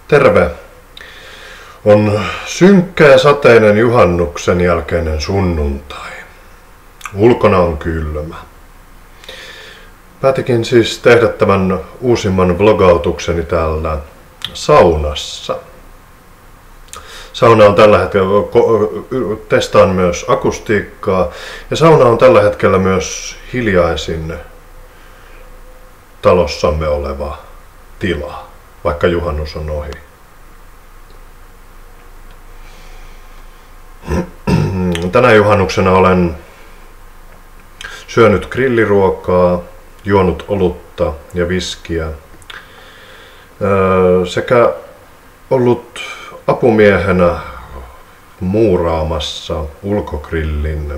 Terve! On synkkä ja sateinen juhannuksen jälkeinen sunnuntai. Ulkona on kylmä. Päätikin siis tehdä tämän uusimman vlogautukseni täällä saunassa. Sauna on tällä hetkellä, testaan myös akustiikkaa, ja sauna on tällä hetkellä myös hiljaisin talossamme oleva tila, vaikka juhannus on ohi. Tänä juhannuksena olen syönyt grilliruokaa, juonut olutta ja viskiä sekä ollut apumiehenä muuraamassa ulkogrillin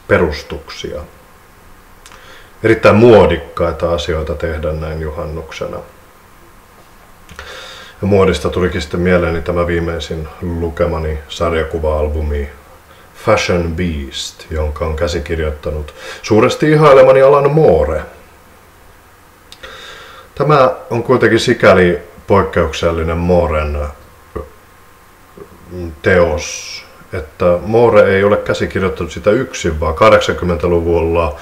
perustuksia. Erittäin muodikkaita asioita tehdä näin juhannuksena. Ja muodista tulikin sitten mieleeni tämä viimeisin lukemani sarjakuva-albumi Fashion Beast, jonka on käsikirjoittanut suuresti ihailemani Alan Moore. Tämä on kuitenkin sikäli poikkeuksellinen Mooren teos, että Moore ei ole käsikirjoittanut sitä yksin, vaan 80-luvulla,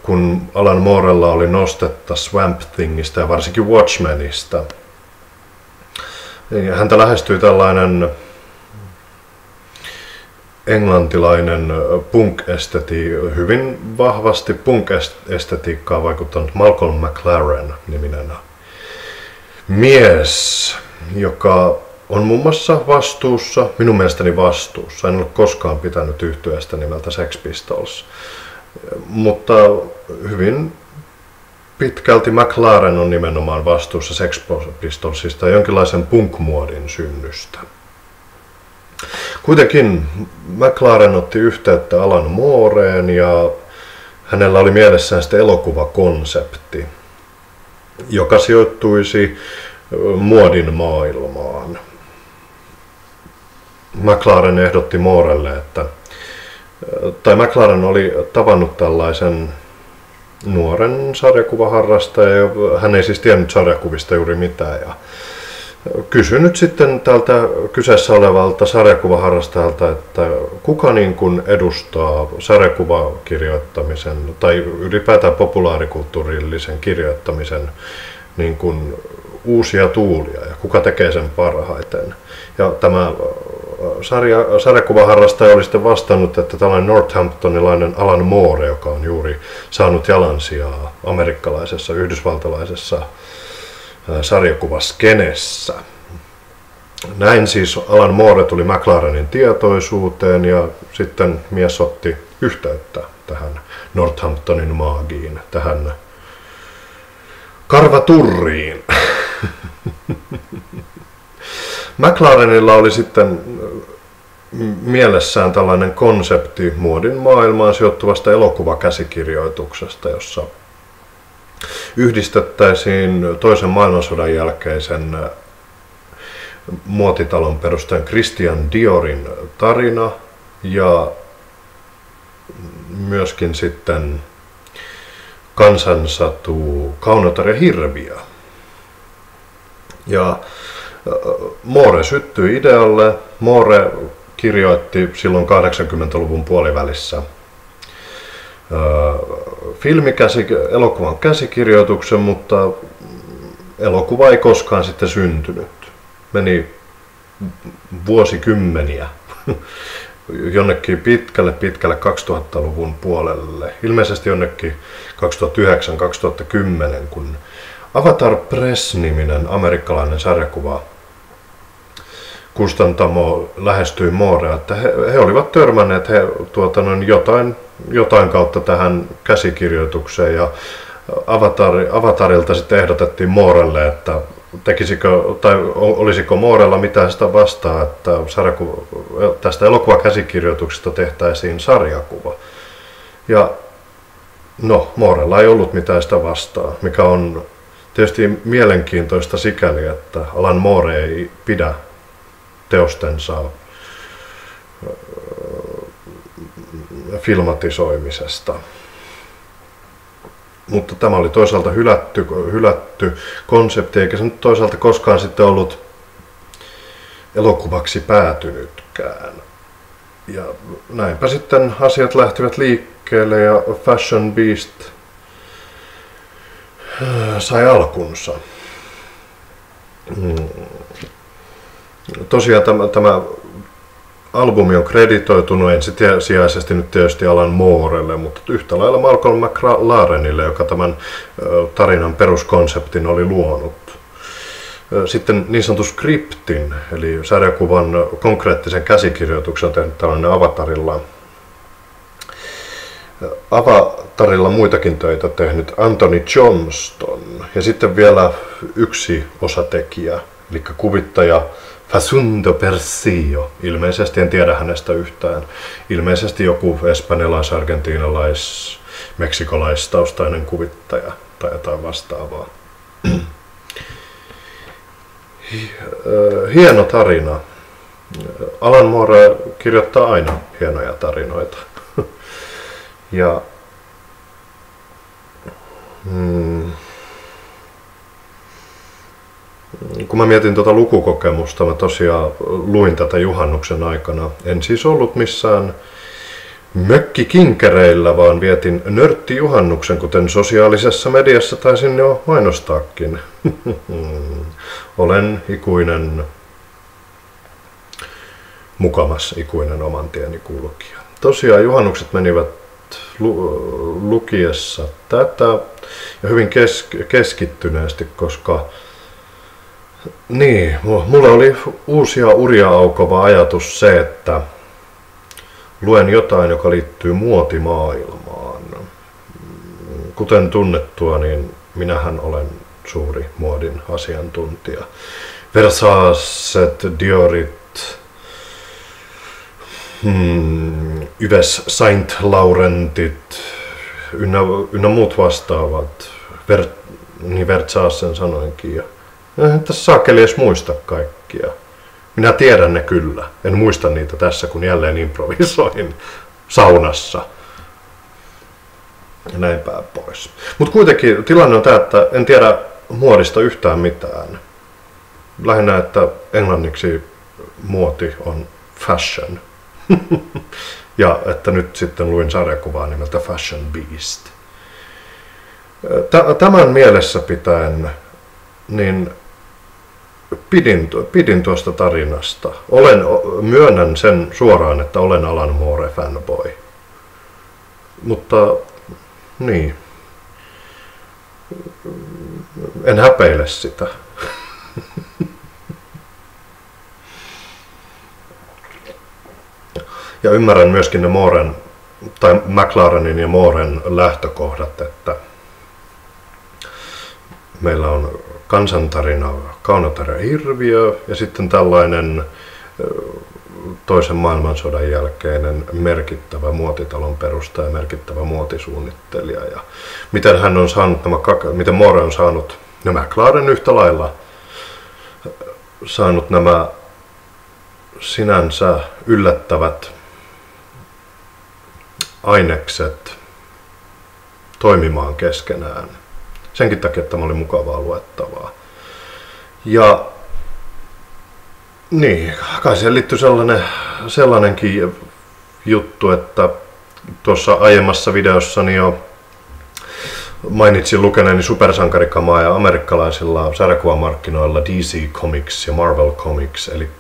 kun Alan Moorella oli nostetta Swamp Thingistä ja varsinkin Watchmenista, häntä lähestyi tällainen englantilainen hyvin vahvasti punk-estetiikkaa vaikuttanut Malcolm McLaren -niminen mies, joka on muun muassa vastuussa, minun mielestäni vastuussa, en ole koskaan pitänyt yhtyeestä nimeltä Sex Pistols, mutta hyvin pitkälti McLaren on nimenomaan vastuussa Sex Pistolsista ja jonkinlaisen punk-muodin synnystä. Kuitenkin McLaren otti yhteyttä Alan Mooreen ja hänellä oli mielessään sitten elokuvakonsepti, joka sijoittuisi muodin maailmaan. McLaren ehdotti Moorelle, McLaren oli tavannut tällaisen nuoren sarjakuvaharrastaja, hän ei siis tiennyt sarjakuvista juuri mitään, ja kysynyt sitten tältä kyseessä olevalta sarjakuvaharrastajalta, että kuka niin kuin edustaa sarjakuvakirjoittamisen tai ylipäätään populaarikulttuurillisen kirjoittamisen niin kuin uusia tuulia ja kuka tekee sen parhaiten. Ja tämä sarjakuvaharrastaja oli sitten vastannut, että tällainen northamptonilainen Alan Moore, joka on juuri saanut jalansijaa amerikkalaisessa, yhdysvaltalaisessa sarjakuvaskenessä. Näin siis Alan Moore tuli McLarenin tietoisuuteen ja sitten mies otti yhteyttä tähän Northamptonin maagiin, tähän karvaturriin. McLarenilla oli sitten mielessään tällainen konsepti muodin maailmaan sijoittuvasta elokuvakäsikirjoituksesta, jossa yhdistettäisiin toisen maailmansodan jälkeisen muotitalon perustajan Christian Diorin tarina ja myöskin sitten kansansatu Kaunotar ja Hirviö. Ja Moore syttyi idealle. Moore kirjoitti silloin 80-luvun puolivälissä elokuvan käsikirjoituksen, mutta elokuva ei koskaan sitten syntynyt. Meni vuosikymmeniä jonnekin pitkälle 2000-luvun puolelle. Ilmeisesti jonnekin 2009-2010, kun Avatar Press-niminen amerikkalainen sarjakuva kustantamo lähestyi Moorea, että he olivat törmänneet jotain kautta tähän käsikirjoitukseen ja Avatarilta sitten ehdotettiin Moorelle, että olisiko Moorella mitään sitä vastaa, että tästä elokuvakäsikirjoituksesta tehtäisiin sarjakuva. Ja no, Moorella ei ollut mitään sitä vastaa, mikä on tietysti mielenkiintoista sikäli, että Alan Moore ei pidä teostensa filmatisoimisesta. mutta tämä oli toisaalta hylätty konsepti, eikä se nyt toisaalta koskaan sitten ollut elokuvaksi päätynytkään. Ja näinpä sitten asiat lähtivät liikkeelle ja Fashion Beast sai alkunsa. Tosiaan tämä albumi on kreditoitunut ensisijaisesti nyt tietysti Alan Moorelle, mutta yhtä lailla Malcolm McLarenille, joka tämän tarinan peruskonseptin oli luonut. Sitten niin sanotun skriptin, eli sarjakuvan konkreettisen käsikirjoituksen on tehnyt tällainen Avatarilla muitakin töitä tehnyt Anthony Johnston. Ja sitten vielä yksi osatekijä, eli kuvittaja Facundo Persio. Ilmeisesti en tiedä hänestä yhtään. Ilmeisesti joku espanjalais, argentiinalais, meksikolaistaustainen kuvittaja tai jotain vastaavaa. Hieno tarina. Alan Moore kirjoittaa aina hienoja tarinoita. Ja kun mä mietin tuota lukukokemusta, mä tosiaan luin tätä juhannuksen aikana. En siis ollut missään mökkikinkereillä, vaan vietin nörttijuhannuksen, kuten sosiaalisessa mediassa taisin jo mainostaakin. Olen mukamas ikuinen oman tieni kulkija. Tosiaan juhannukset menivät lukiessa tätä ja hyvin keskittyneesti, koska niin, mulla oli uusia uria aukova ajatus se, että luen jotain, joka liittyy muotimaailmaan. Kuten tunnettua, niin minähän olen suuri muodin asiantuntija. Versacet, Diorit, Yves Saint Laurentit ynnä muut vastaavat. Niin Versacen sanoinkin. Ja tässä saakeli edes muista kaikkia. Minä tiedän ne kyllä. En muista niitä tässä, kun jälleen improvisoin saunassa. Ja näin päin pois. Mutta kuitenkin tilanne on tämä, että en tiedä muodista yhtään mitään. Lähinnä, että englanniksi muoti on fashion. Ja että nyt sitten luin sarjakuvaa nimeltä Fashion Beast. Tämän mielessä pitäen, niin pidin tuosta tarinasta. Myönnän sen suoraan, että olen Alan Moore fanboy. Mutta niin. En häpeile sitä. Ja ymmärrän myöskin ne Mooren tai McLarenin ja Mooren lähtökohdat, että meillä on kansantarina, Kaunotar ja hirviö ja sitten tällainen toisen maailmansodan jälkeinen merkittävä muotitalon perustaja ja merkittävä muotisuunnittelija. Ja miten hän on saanut miten Moore on saanut, ja McLaren yhtä lailla saanut nämä sinänsä yllättävät ainekset toimimaan keskenään. Senkin takia, että tämä oli mukavaa luettavaa. Ja niin, kai siihen liittyy sellainenkin juttu, että tuossa aiemmassa videossani jo mainitsin lukeneeni supersankarikamaa ja amerikkalaisilla sarjakuvamarkkinoilla DC Comics ja Marvel Comics, eli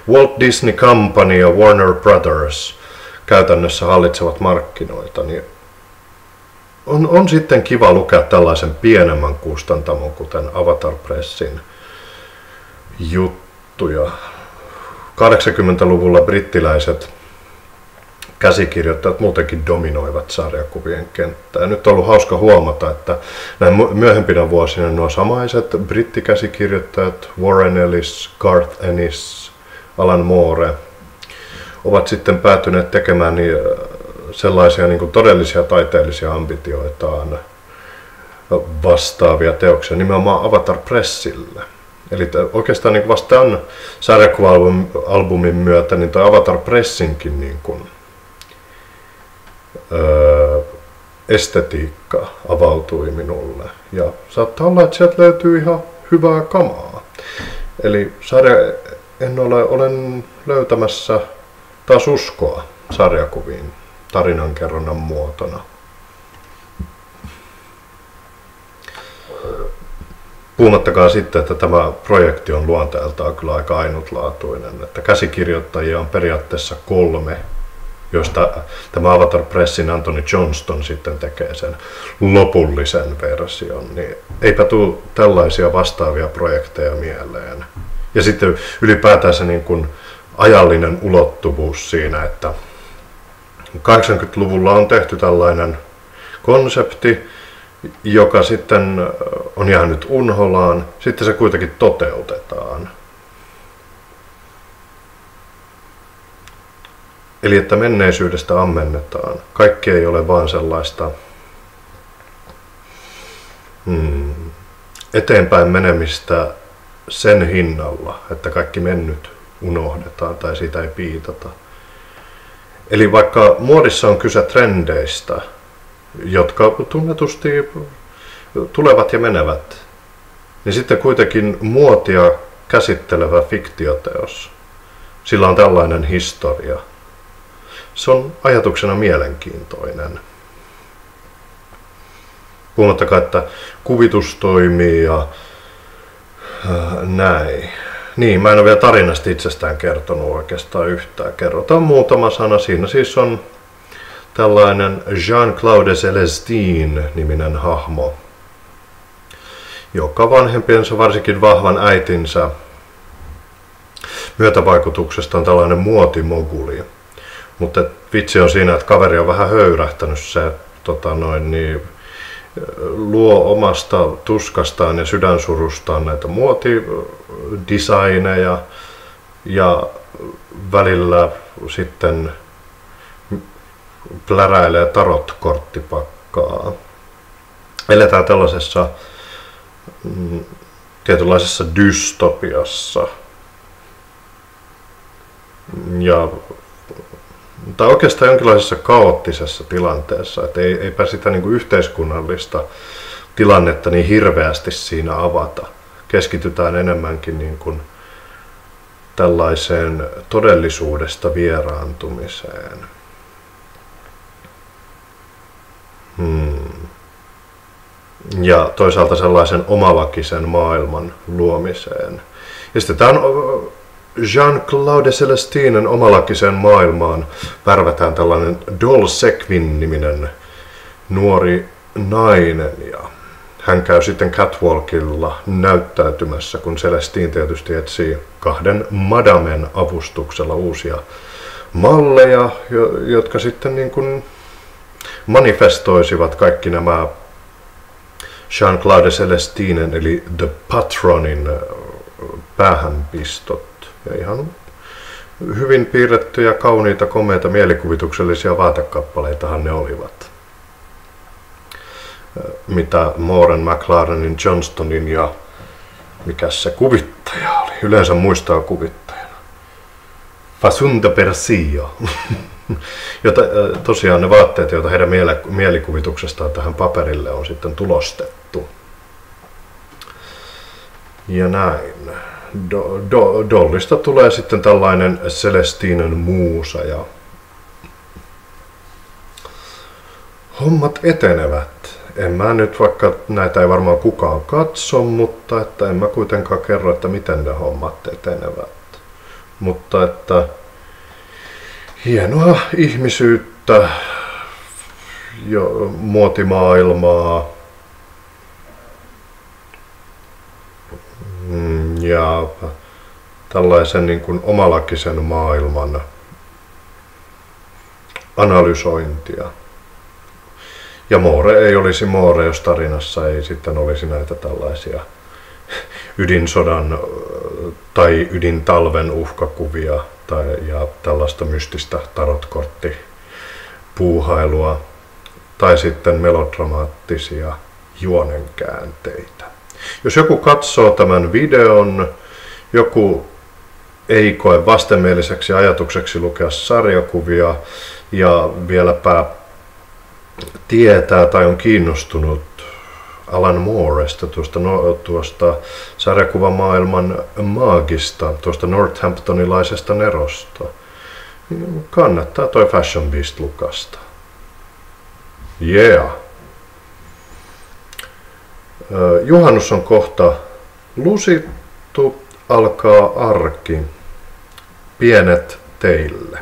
Walt Disney Company ja Warner Brothers käytännössä hallitsevat markkinoita, niin on sitten kiva lukea tällaisen pienemmän kustantamon, kuten Avatar Pressin juttuja. 80-luvulla brittiläiset käsikirjoittajat muutenkin dominoivat sarjakuvien kenttää. Nyt on ollut hauska huomata, että näin myöhempinä vuosina nuo samaiset brittikäsikirjoittajat Warren Ellis, Garth Ennis, Alan Moore ovat sitten päätyneet tekemään sellaisia niin kuin todellisia taiteellisia ambitioitaan vastaavia teoksia nimenomaan Avatar Pressille. Eli oikeastaan niin vasta tämän sarjakuva-albumin myötä niin tuo Avatar Pressinkin niin kuin, estetiikka avautui minulle. Ja saattaa olla, että sieltä löytyy ihan hyvää kamaa. Eli olen löytämässä taas uskoa sarjakuviin tarinankerronnan muotona. Puhumattakaan sitten, että tämä projekti on luonteeltaan kyllä aika ainutlaatuinen, että käsikirjoittajia on periaatteessa 3, josta tämä Avatar Pressin Anthony Johnston sitten tekee sen lopullisen version, niin eipä tule tällaisia vastaavia projekteja mieleen. Ja sitten ylipäätään se niin kuin ajallinen ulottuvuus siinä, että 80-luvulla on tehty tällainen konsepti, joka sitten on jäänyt unholaan, sitten se kuitenkin toteutetaan. Eli että menneisyydestä ammennetaan. Kaikki ei ole vaan sellaista eteenpäin menemistä sen hinnalla, että kaikki mennyt unohdetaan tai siitä ei piitata. Eli vaikka muodissa on kyse trendeistä, jotka tunnetusti tulevat ja menevät, niin sitten kuitenkin muotia käsittelevä fiktioteos, sillä on tällainen historia. Se on ajatuksena mielenkiintoinen. Puhumattakaan, että kuvitus toimii ja näin. Niin, mä en ole vielä tarinasta itsestään kertonut oikeastaan yhtään. Kerrotaan muutama sana. Siinä siis on tällainen Jean-Claude Celestine-niminen hahmo, joka vanhempiensa, varsinkin vahvan äitinsä myötävaikutuksesta on tällainen muotimoguli. Mutta vitsi on siinä, että kaveri on vähän höyrähtänyt se, luo omasta tuskastaan ja sydänsurustaan näitä muotidesigneja ja välillä sitten pläräilee tarotkorttipakkaa. Eletään tällaisessa tietynlaisessa dystopiassa. Tai oikeastaan jonkinlaisessa kaoottisessa tilanteessa, että eipä sitä niin kuin yhteiskunnallista tilannetta niin hirveästi siinä avata. Keskitytään enemmänkin niin kuin tällaiseen todellisuudesta vieraantumiseen. Ja toisaalta sellaisen omalakisen maailman luomiseen. Ja sitten tämä on Jean-Claude Celestinen omalakiseen maailmaan värvätään tällainen Dol Sequin-niminen nuori nainen. Ja hän käy sitten catwalkilla näyttäytymässä, kun Celestine tietysti etsii 2 madamen avustuksella uusia malleja, jotka sitten niin kuin manifestoisivat kaikki nämä Jean-Claude Celestinen eli The Patronin päähänpistot. Ja ihan hyvin piirrettyjä, kauniita, komeita, mielikuvituksellisia vaatekappaleitahan ne olivat. Mitä Moran, McLarenin, Johnstonin ja mikäs se kuvittaja oli? Yleensä muistaa kuvittajana. Fasunta Persio. Jota, tosiaan ne vaatteet, joita heidän mielikuvituksestaan tähän paperille on sitten tulostettu. Ja näin. Dollista tulee sitten tällainen Celestinen muusa ja hommat etenevät. En mä nyt, vaikka näitä ei varmaan kukaan katso, mutta että en mä kuitenkaan kerro, että miten ne hommat etenevät. Mutta että hienoa ihmisyyttä, muotimaailmaa ja tällaisen niin kuin omalakisen maailman analysointia. Ja Moore ei olisi Moore, jos tarinassa ei sitten olisi näitä tällaisia ydinsodan tai ydintalven uhkakuvia ja tällaista mystistä tarotkorttipuuhailua tai sitten melodramaattisia juonenkäänteitä. Jos joku katsoo tämän videon, joku ei koe vastenmieliseksi ajatukseksi lukea sarjakuvia ja vieläpä tietää tai on kiinnostunut Alan Mooresta, tuosta sarjakuvamaailman maagista, tuosta northamptonilaisesta nerosta, kannattaa toi Fashion Beast lukasta. Yeah! Juhannus on kohta lusittu, alkaa arki. Pienet teille.